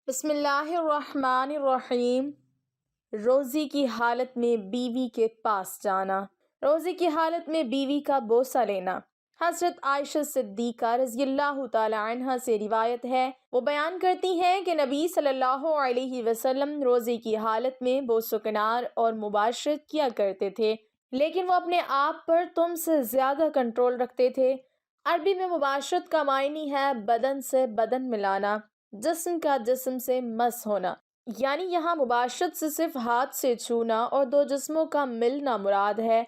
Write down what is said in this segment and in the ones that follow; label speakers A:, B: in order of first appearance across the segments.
A: بسم اللہ الرحمن الرحیم۔ روزی کی حالت میں بیوی کے پاس جانا۔ روزی کی حالت میں بیوی کا بوسہ لینا۔ حضرت عائشہ صدیقہ رضی اللہ تعالی عنہا سے روایت ہے، وہ بیان کرتی ہیں کہ نبی صلی اللہ علیہ وسلم روزی کی حالت میں بوس و کنار اور مباشرت کیا کرتے تھے، لیکن وہ اپنے آپ پر تم سے زیادہ کنٹرول رکھتے تھے۔ عربی میں مباشرت کا معنی ہے بدن سے بدن ملانا، جسم کا جسم سے مس ہونا، یعنی یہاں مباشرت سے صرف ہاتھ سے چھونا اور دو جسموں کا ملنا مراد ہے،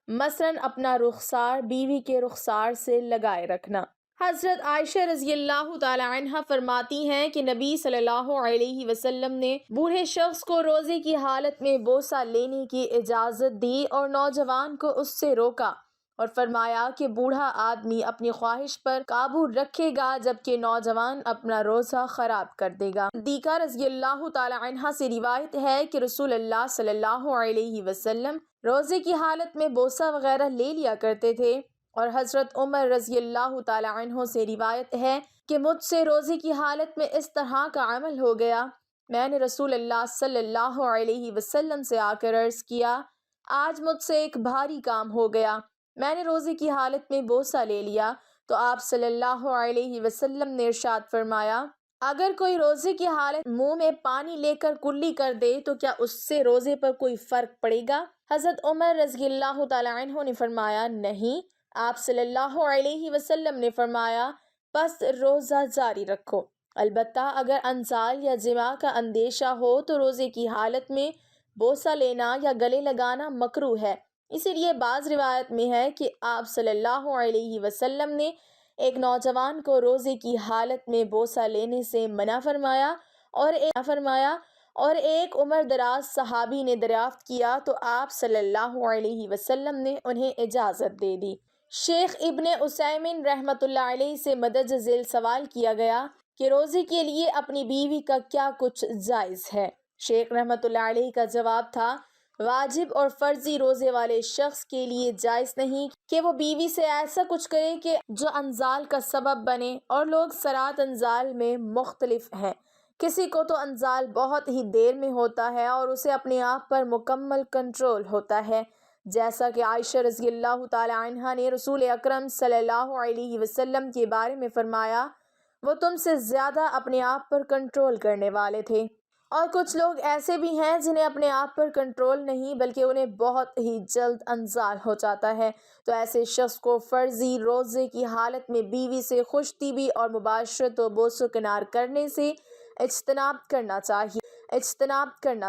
A: مثلاً اپنا رخسار بیوی کے رخسار سے لگائے رکھنا۔ حضرت عائشہ رضی اللہ تعالی عنہا فرماتی ہیں کہ نبی صلی اللہ علیہ وسلم نے بوڑھے شخص کو روزے کی حالت میں بوسہ لینے کی اجازت دی اور نوجوان کو اس سے روکا اور فرمایا کہ بوڑھا آدمی اپنی خواہش پر قابو رکھے گا جبکہ نوجوان اپنا روزہ خراب کر دے گا۔ صدیقہ رضی اللہ تعالی عنہا سے روایت ہے کہ رسول اللہ صلی اللہ علیہ وسلم روزے کی حالت میں بوسہ وغیرہ لے لیا کرتے تھے، اور حضرت عمر رضی اللہ تعالی عنہ سے روایت ہے کہ مجھ سے روزے کی حالت میں اس طرح کا عمل ہو گیا، میں نے رسول اللہ صلی اللہ علیہ وسلم سے آ کر عرض کیا، آج مجھ سے ایک بھاری کام ہو گیا، میں نے روزے کی حالت میں بوسہ لے لیا، تو آپ صلی اللہ علیہ وسلم نے ارشاد فرمایا، اگر کوئی روزے کی حالت منہ میں پانی لے کر کلی کر دے تو کیا اس سے روزے پر کوئی فرق پڑے گا؟ حضرت عمر رضی اللہ تعالی عنہ نے فرمایا، نہیں۔ آپ صلی اللہ علیہ وسلم نے فرمایا، پس روزہ جاری رکھو، البتہ اگر انزال یا جماع کا اندیشہ ہو تو روزے کی حالت میں بوسہ لینا یا گلے لگانا مکروہ ہے۔ اسی لیے بعض روایت میں ہے کہ آپ صلی اللہ علیہ وسلم نے ایک نوجوان کو روزے کی حالت میں بوسہ لینے سے منع فرمایا اور ایک عمر دراز صحابی نے دریافت کیا تو آپ صلی اللہ علیہ وسلم نے انہیں اجازت دے دی۔ شیخ ابن عثیمین رحمۃ اللہ علیہ سے مدرج ذیل سوال کیا گیا کہ روزے کے لیے اپنی بیوی کا کیا کچھ جائز ہے؟ شیخ رحمۃ اللہ علیہ کا جواب تھا، واجب اور فرضی روزے والے شخص کے لیے جائز نہیں کہ وہ بیوی سے ایسا کچھ کرے کہ جو انزال کا سبب بنے، اور لوگ صراط انزال میں مختلف ہیں، کسی کو تو انزال بہت ہی دیر میں ہوتا ہے اور اسے اپنے آپ پر مکمل کنٹرول ہوتا ہے، جیسا کہ عائشہ رضی اللہ تعالی عنہا نے رسول اکرم صلی اللہ علیہ وسلم کے بارے میں فرمایا، وہ تم سے زیادہ اپنے آپ پر کنٹرول کرنے والے تھے۔ اور کچھ لوگ ایسے بھی ہیں جنہیں اپنے آپ پر کنٹرول نہیں بلکہ انہیں بہت ہی جلد انزال ہو جاتا ہے، تو ایسے شخص کو فرضی روزے کی حالت میں بیوی سے خوش طبعی اور مباشرت و بوس و کنار کرنے سے اجتناب کرنا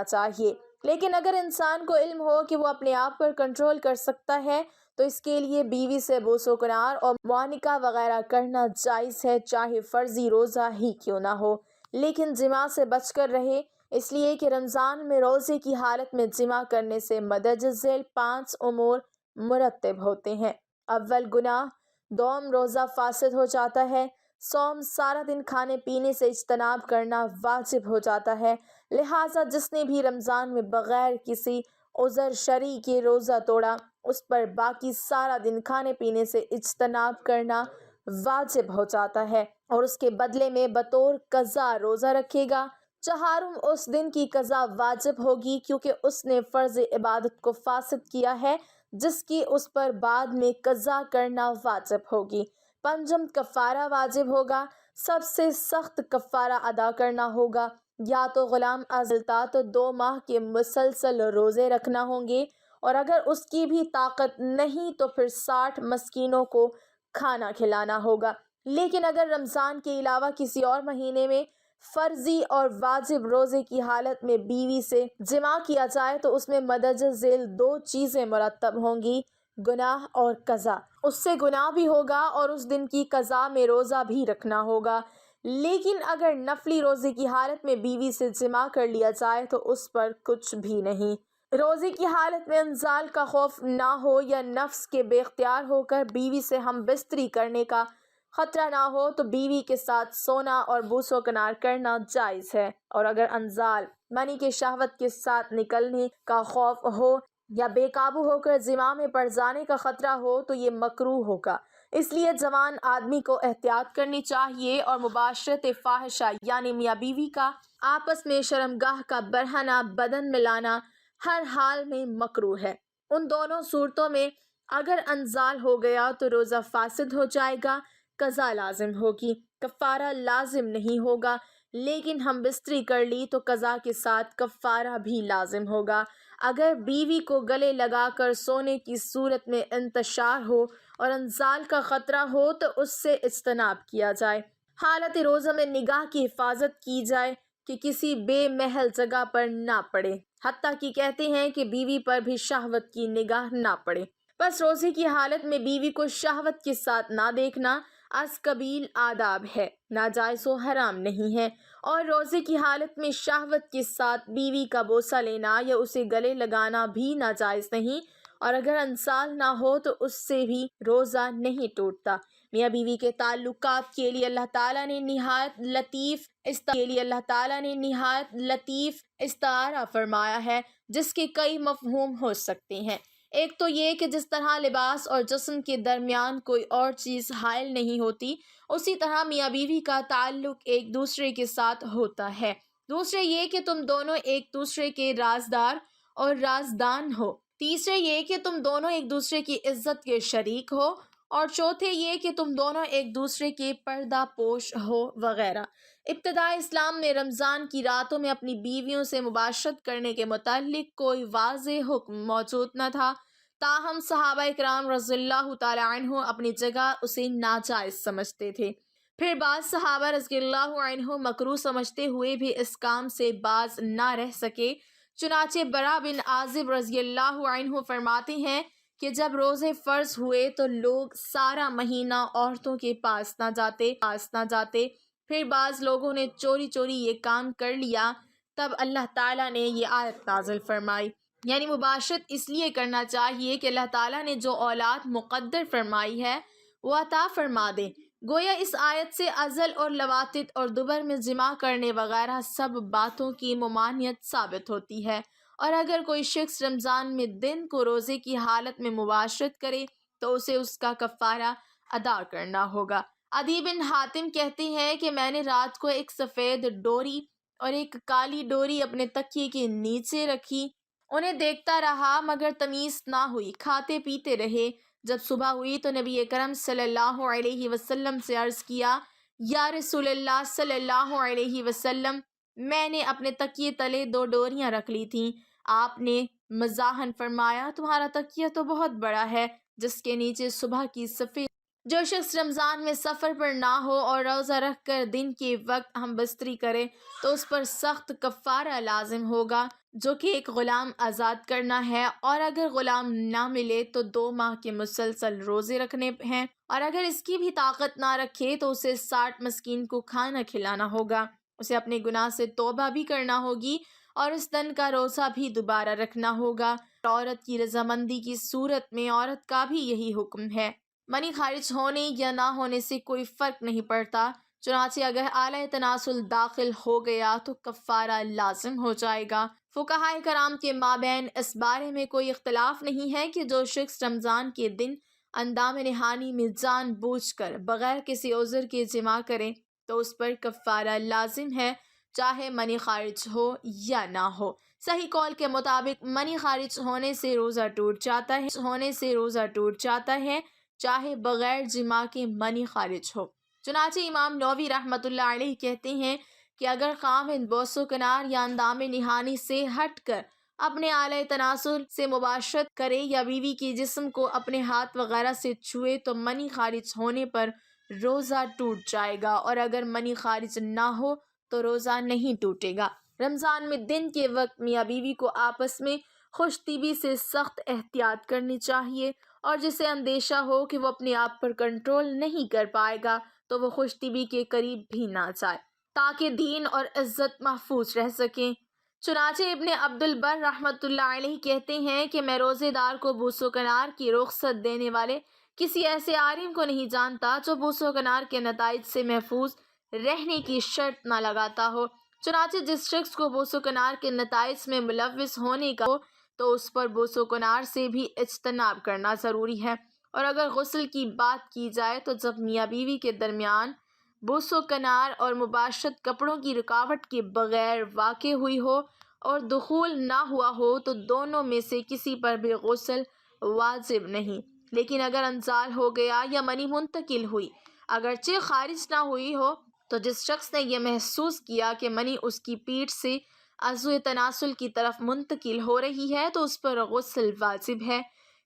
A: چاہیے۔ لیکن اگر انسان کو علم ہو کہ وہ اپنے آپ پر کنٹرول کر سکتا ہے تو اس کے لیے بیوی سے بوس و کنار اور معانقہ وغیرہ کرنا جائز ہے، چاہے فرضی روزہ ہی کیوں نہ ہو، لیکن جماع سے بچ کر رہے، اس لیے کہ رمضان میں روزے کی حالت میں جماع کرنے سے مدرج ذیل 5 امور مرتب ہوتے ہیں۔ اول، گناہ، دوم، روزہ فاسد ہو جاتا ہے، سوم، سارا دن کھانے پینے سے اجتناب کرنا واجب ہو جاتا ہے، لہٰذا جس نے بھی رمضان میں بغیر کسی عذر شرعی کے روزہ توڑا اس پر باقی سارا دن کھانے پینے سے اجتناب کرنا واجب ہو جاتا ہے، اور اس کے بدلے میں بطور قضا روزہ رکھے گا۔ چہارم، اس دن کی قضا واجب ہوگی کیونکہ اس نے فرض عبادت کو فاسد کیا ہے جس کی اس پر بعد میں قضا کرنا واجب ہوگی۔ پنجم، کفارہ واجب ہوگا، سب سے سخت کفارہ ادا کرنا ہوگا، یا تو غلام ازلتا تو 2 ماہ کے مسلسل روزے رکھنا ہوں گے، اور اگر اس کی بھی طاقت نہیں تو پھر 60 مسکینوں کو کھانا کھلانا ہوگا۔ لیکن اگر رمضان کے علاوہ کسی اور مہینے میں فرضی اور واجب روزے کی حالت میں بیوی سے جماع کیا جائے تو اس میں مدرج ذیل 2 چیزیں مرتب ہوں گی، گناہ اور قضا۔ اس سے گناہ بھی ہوگا اور اس دن کی قضا میں روزہ بھی رکھنا ہوگا۔ لیکن اگر نفلی روزے کی حالت میں بیوی سے جماع کر لیا جائے تو اس پر کچھ بھی نہیں۔ روزے کی حالت میں انزال کا خوف نہ ہو یا نفس کے بے اختیار ہو کر بیوی سے ہم بستری کرنے کا خطرہ نہ ہو تو بیوی کے ساتھ سونا اور بوس و کنار کرنا جائز ہے، اور اگر انزال منی کے شہوت کے ساتھ نکلنے کا خوف ہو یا بے قابو ہو کر جماع میں پڑ جانے کا خطرہ ہو تو یہ مکروہ ہوگا، اس لیے جوان آدمی کو احتیاط کرنی چاہیے اور مباشرت فاحشہ یعنی میاں بیوی کا آپس میں شرمگاہ کا بڑھانا، بدن ملانا ہر حال میں مکروہ ہے۔ ان دونوں صورتوں میں اگر انزال ہو گیا تو روزہ فاسد ہو جائے گا، قضا لازم ہوگی، کفارہ لازم نہیں ہوگا، لیکن ہم بستری کر لی تو قضا کے ساتھ کفارہ بھی لازم ہوگا۔ اگر بیوی کو گلے لگا کر سونے کی صورت میں انتشار ہو اور انزال کا خطرہ ہو تو اس سے اجتناب کیا جائے۔ حالت روزہ میں نگاہ کی حفاظت کی جائے کہ کسی بے محل جگہ پر نہ پڑے، حتیٰ کہ کہتے ہیں کہ بیوی پر بھی شہوت کی نگاہ نہ پڑے۔ بس روزے کی حالت میں بیوی کو شہوت کے ساتھ نہ دیکھنا از قبیل آداب ہے، ناجائز و حرام نہیں ہے، اور روزے کی حالت میں شہوت کے ساتھ بیوی کا بوسہ لینا یا اسے گلے لگانا بھی ناجائز نہیں، اور اگر انزال نہ ہو تو اس سے بھی روزہ نہیں ٹوٹتا۔ میاں بیوی کے تعلقات کے لیے اللہ تعالیٰ نے نہایت لطیف استعارہ فرمایا ہے جس کے کئی مفہوم ہو سکتے ہیں۔ ایک تو یہ کہ جس طرح لباس اور جسم کے درمیان کوئی اور چیز حائل نہیں ہوتی، اسی طرح میاں بیوی کا تعلق ایک دوسرے کے ساتھ ہوتا ہے۔ دوسرے یہ کہ تم دونوں ایک دوسرے کے رازدار اور رازدان ہو۔ تیسرے یہ کہ تم دونوں ایک دوسرے کی عزت کے شریک ہو، اور چوتھے یہ کہ تم دونوں ایک دوسرے کے پردہ پوش ہو وغیرہ۔ ابتدائے اسلام میں رمضان کی راتوں میں اپنی بیویوں سے مباشرت کرنے کے متعلق کوئی واضح حکم موجود نہ تھا، تاہم صحابہ کرام رضی اللہ تعالی عنہ اپنی جگہ اسے ناجائز سمجھتے تھے۔ پھر بعض صحابہ رضی اللہ عنہ مکروہ سمجھتے ہوئے بھی اس کام سے باز نہ رہ سکے۔ چنانچہ براء بن عازب رضی اللہ عنہ فرماتے ہیں کہ جب روزے فرض ہوئے تو لوگ سارا مہینہ عورتوں کے پاس نہ جاتے، پھر بعض لوگوں نے چوری چوری یہ کام کر لیا، تب اللہ تعالیٰ نے یہ آیت نازل فرمائی، یعنی مباشرت اس لیے کرنا چاہیے کہ اللہ تعالیٰ نے جو اولاد مقدر فرمائی ہے وہ عطا فرما دے۔ گویا اس آیت سے ازل اور لواتت اور دبر میں جمع کرنے وغیرہ سب باتوں کی ممانعت ثابت ہوتی ہے، اور اگر کوئی شخص رمضان میں دن کو روزے کی حالت میں مباشرت کرے تو اسے اس کا کفارہ ادا کرنا ہوگا۔ عدی بن حاتم کہتے ہیں کہ میں نے رات کو ایک سفید ڈوری اور ایک کالی ڈوری اپنے تکیے کے نیچے رکھی، انہیں دیکھتا رہا مگر تمیز نہ ہوئی، کھاتے پیتے رہے۔ جب صبح ہوئی تو نبی اکرم صلی اللہ علیہ وسلم سے عرض کیا، یا رسول اللہ صلی اللہ علیہ وسلم، میں نے اپنے تکیے تلے 2 ڈوریاں رکھ لی تھیں۔ آپ نے مزاحن فرمایا، تمہارا تکیہ تو بہت بڑا ہے جس کے نیچے صبح کی سفید۔ جو شخص رمضان میں سفر پر نہ ہو اور روزہ رکھ کر دن کے وقت ہم بستری کرے تو اس پر سخت کفارہ لازم ہوگا، جو کہ ایک غلام آزاد کرنا ہے، اور اگر غلام نہ ملے تو 2 ماہ کے مسلسل روزے رکھنے ہیں، اور اگر اس کی بھی طاقت نہ رکھے تو اسے 60 مسکین کو کھانا کھلانا ہوگا۔ اسے اپنے گناہ سے توبہ بھی کرنا ہوگی اور اس دن کا روزہ بھی دوبارہ رکھنا ہوگا۔ عورت کی رضامندی کی صورت میں عورت کا بھی یہی حکم ہے۔ منی خارج ہونے یا نہ ہونے سے کوئی فرق نہیں پڑتا، چنانچہ اگر اعلی تناسل داخل ہو گیا تو کفارہ لازم ہو جائے گا۔ فقہائے کرام کے مابین اس بارے میں کوئی اختلاف نہیں ہے کہ جو شخص رمضان کے دن اندام نہانی میں جان بوجھ کر بغیر کسی عذر کے جمع کرے تو اس پر کفارہ لازم ہے، چاہے منی خارج ہو یا نہ ہو۔ صحیح قول کے مطابق منی خارج ہونے سے روزہ ٹوٹ جاتا ہے، چاہے بغیر جماع کے منی خارج ہو۔ چنانچہ امام نووی رحمۃ اللہ علیہ کہتے ہیں کہ اگر خاوند بوس و کنار یا اندام نہانی سے ہٹ کر اپنے اعلی تناسل سے مباشرت کرے یا بیوی کے جسم کو اپنے ہاتھ وغیرہ سے چھوئے تو منی خارج ہونے پر روزہ ٹوٹ جائے گا، اور اگر منی خارج نہ ہو تو روزہ نہیں ٹوٹے گا۔ رمضان میں دن کے وقت میاں بیوی کو آپس میں خوش طبعی سے سخت احتیاط کرنی چاہیے، اور جسے اندیشہ ہو کہ وہ اپنے آپ پر کنٹرول نہیں کر پائے گا تو وہ خوش طبعی کے قریب بھی نہ جائے، تاکہ دین اور عزت محفوظ رہ سکیں۔ چنانچہ ابن عبد البر رحمۃ اللہ علیہ کہتے ہیں کہ میں روزے دار کو بوس و کنار کی رخصت دینے والے کسی ایسے عالم کو نہیں جانتا جو بوس و کنار کے نتائج سے محفوظ رہنے کی شرط نہ لگاتا ہو۔ چنانچہ جس شخص کو بوس و کنار کے نتائج میں ملوث ہونے کا ہو تو اس پر بوس و کنار سے بھی اجتناب کرنا ضروری ہے۔ اور اگر غسل کی بات کی جائے تو جب میاں بیوی کے درمیان بوس و کنار اور مباشرت کپڑوں کی رکاوٹ کے بغیر واقع ہوئی ہو اور دخول نہ ہوا ہو تو دونوں میں سے کسی پر بھی غسل واجب نہیں، لیکن اگر انزال ہو گیا یا منی منتقل ہوئی، اگرچہ خارج نہ ہوئی ہو، تو جس شخص نے یہ محسوس کیا کہ منی اس کی پیٹھ سے عضو تناسل کی طرف منتقل ہو رہی ہے تو اس پر غسل واجب ہے،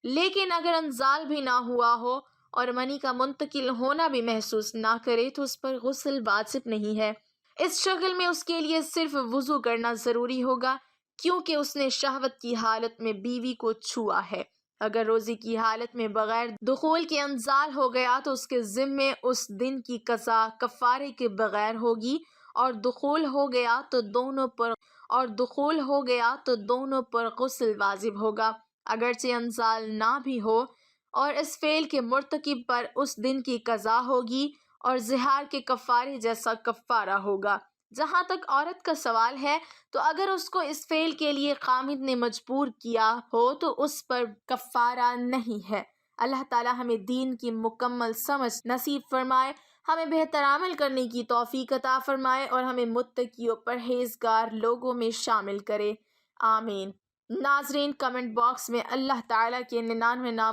A: لیکن اگر انزال بھی نہ ہوا ہو اور منی کا منتقل ہونا بھی محسوس نہ کرے تو اس پر غسل واجب نہیں ہے۔ اس شکل میں اس کے لیے صرف وضو کرنا ضروری ہوگا کیونکہ اس نے شہوت کی حالت میں بیوی کو چھوا ہے۔ اگر روزے کی حالت میں بغیر دخول کے انزال ہو گیا تو اس کے ذمے اس دن کی قضا کفارے کے بغیر ہوگی، اور دخول ہو گیا تو دونوں پر غسل واجب ہوگا، اگرچہ انزال نہ بھی ہو، اور اس فعل کے مرتکب پر اس دن کی قضا ہوگی اور زہار کے کفارے جیسا کفارہ ہوگا۔ جہاں تک عورت کا سوال ہے تو اگر اس کو اس فعل کے لیے خامد نے مجبور کیا ہو تو اس پر کفارہ نہیں ہے۔ اللہ تعالی ہمیں دین کی مکمل سمجھ نصیب فرمائے، ہمیں بہتر عمل کرنے کی توفیق عطا فرمائے اور ہمیں متقی و پرہیزگار لوگوں میں شامل کرے، آمین۔ ناظرین، کمنٹ باکس میں اللہ تعالیٰ کے 99 نام